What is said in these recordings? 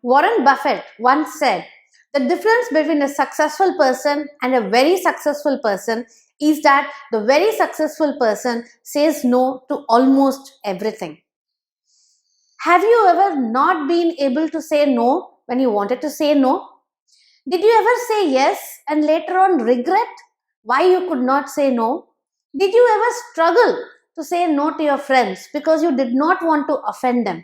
Warren Buffett once said, the difference between a successful person and a very successful person is that the very successful person says no to almost everything. Have you ever not been able to say no when you wanted to say no? Did you ever say yes and later on regret why you could not say no? Did you ever struggle to say no to your friends because you did not want to offend them?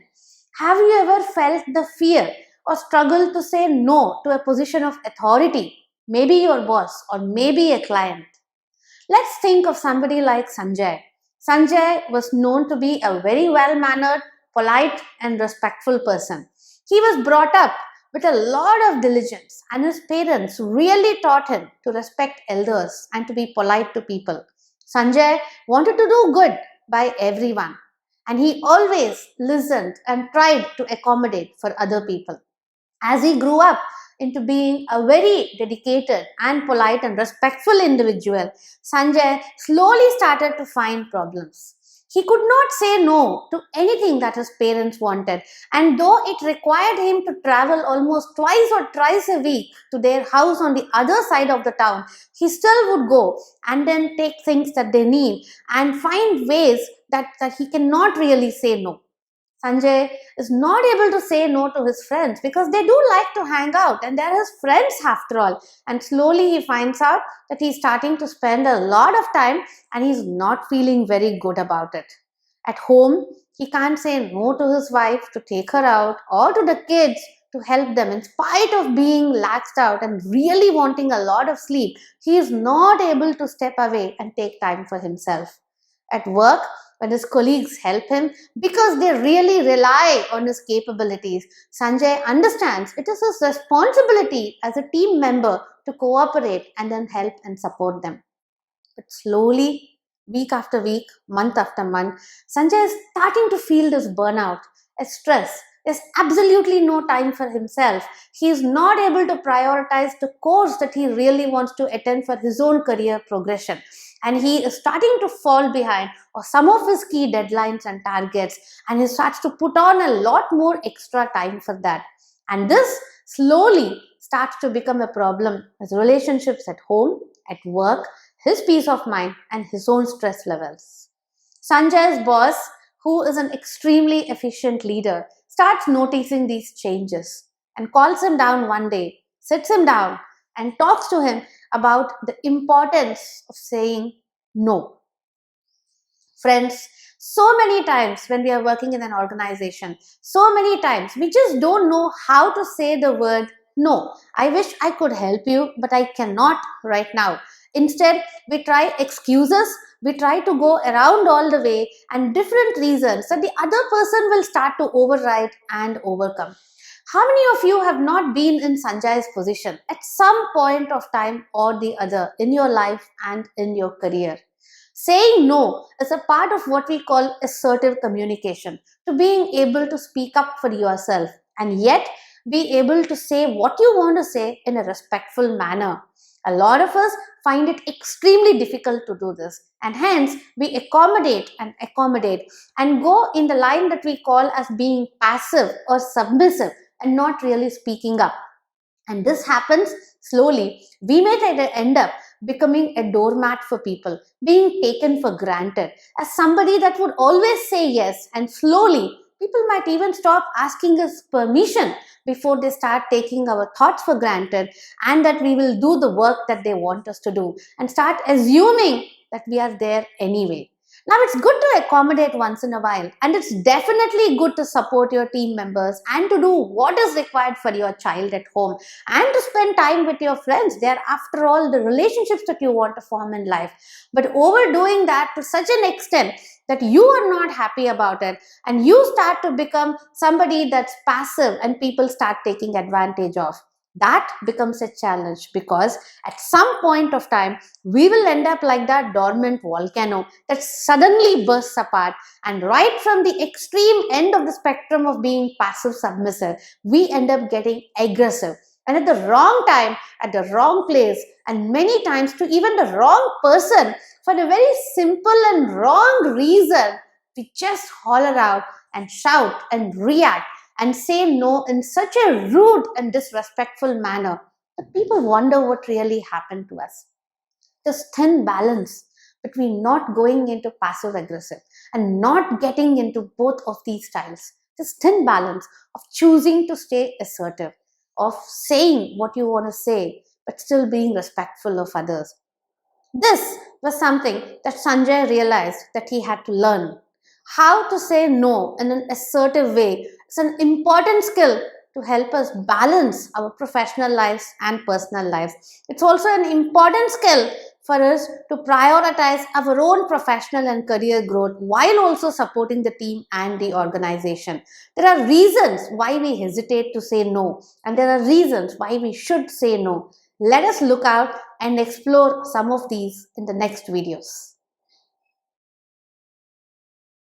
Have you ever felt the fear or struggle to say no to a position of authority? Maybe your boss or maybe a client. Let's think of somebody like Sanjay. Sanjay was known to be a very well mannered, polite, and respectful person. He was brought up with a lot of diligence, and his parents really taught him to respect elders and to be polite to people. Sanjay wanted to do good by everyone, and he always listened and tried to accommodate for other people. As he grew up into being a very dedicated and polite and respectful individual, Sanjay slowly started to find problems. He could not say no to anything that his parents wanted, and though it required him to travel almost twice or thrice a week to their house on the other side of the town, he still would go and then take things that they need and find ways that he cannot really say no. Sanjay is not able to say no to his friends because they do like to hang out and they're his friends after all. And slowly he finds out that he's starting to spend a lot of time and he's not feeling very good about it. At home, he can't say no to his wife to take her out or to the kids to help them. In spite of being laxed out and really wanting a lot of sleep, he is not able to step away and take time for himself. At work, when his colleagues help him because they really rely on his capabilities, Sanjay understands it is his responsibility as a team member to cooperate and then help and support them. But slowly, week after week, month after month, Sanjay is starting to feel this burnout, a stress. There's absolutely no time for himself. He is not able to prioritize the course that he really wants to attend for his own career progression. And he is starting to fall behind or some of his key deadlines and targets, and he starts to put on a lot more extra time for that. And this slowly starts to become a problem with relationships at home, at work, his peace of mind, and his own stress levels. Sanjay's boss, who is an extremely efficient leader, starts noticing these changes and calls him down one day, sits him down, and talks to him about the importance of saying no. Friends, so many times when we are working in an organization, so many times we just don't know how to say the word no. I wish I could help you, but I cannot right now. Instead, we try excuses, we try to go around all the way and different reasons that the other person will start to override and overcome. How many of you have not been in Sanjay's position at some point of time or the other in your life and in your career? Saying no is a part of what we call assertive communication, to being able to speak up for yourself and yet be able to say what you want to say in a respectful manner. A lot of us find it extremely difficult to do this, and hence we accommodate and go in the line that we call as being passive or submissive and not really speaking up. And this happens slowly. We may end up becoming a doormat for people, being taken for granted as somebody that would always say yes, and slowly people might even stop asking us permission before they start taking our thoughts for granted and that we will do the work that they want us to do and start assuming that we are there anyway. Now, it's good to accommodate once in a while, and it's definitely good to support your team members and to do what is required for your child at home and to spend time with your friends. They are, after all, the relationships that you want to form in life. But overdoing that to such an extent that you are not happy about it and you start to become somebody that's passive and people start taking advantage of, that becomes a challenge, because at some point of time we will end up like that dormant volcano that suddenly bursts apart, and right from the extreme end of the spectrum of being passive submissive, we end up getting aggressive, and at the wrong time, at the wrong place, and many times to even the wrong person for a very simple and wrong reason. We just holler out and shout and react and say no in such a rude and disrespectful manner that people wonder what really happened to us. This thin balance between not going into passive aggressive and not getting into both of these styles. This thin balance of choosing to stay assertive, of saying what you want to say, but still being respectful of others. This was something that Sanjay realized that he had to learn. How to say no in an assertive way is an important skill to help us balance our professional lives and personal lives. It's also an important skill for us to prioritize our own professional and career growth while also supporting the team and the organization. There are reasons why we hesitate to say no, and there are reasons why we should say no. Let us look out and explore some of these in the next videos.